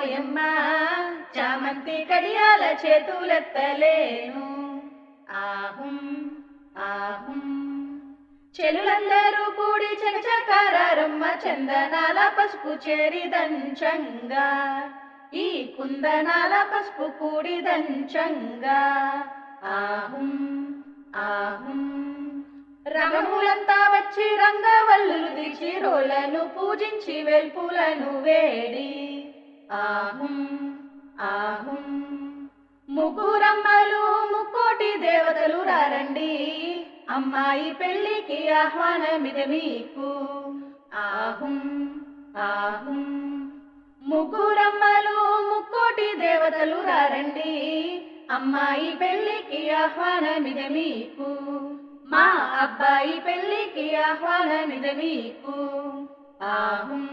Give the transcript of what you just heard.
ఓయమ్మ చామంతి కడియాల చేతులెత్తలేను ఆహుం ఆహుం చెలులందరూ కూడి చకచకారమ్మ చందనాల పసుపు చేరిదంచంగా ఈ కుందనాల పసుపు కూడిదంచంగా ఆహుం ఆహుం రమణులంతా వచ్చి రంగవల్లులు దిచి రోలను పూజించి వెల్పులను వేడి ఆహుం ఆహుం ముగ్గురమ్మలు ముక్కోటి దేవతలు రారండి అమ్మాయి పెళ్లికి ఆహ్వానమిది మీకు ఆహుం ఆహుం ముగ్గురమ్మలు ముక్కోటి దేవతలు రారండి అమ్మాయి పెళ్లికి ఆహ్వానమిది మీకు మా అబ్బాయి పెళ్లికి ఆహ్వానమిది మీకు ఆహుం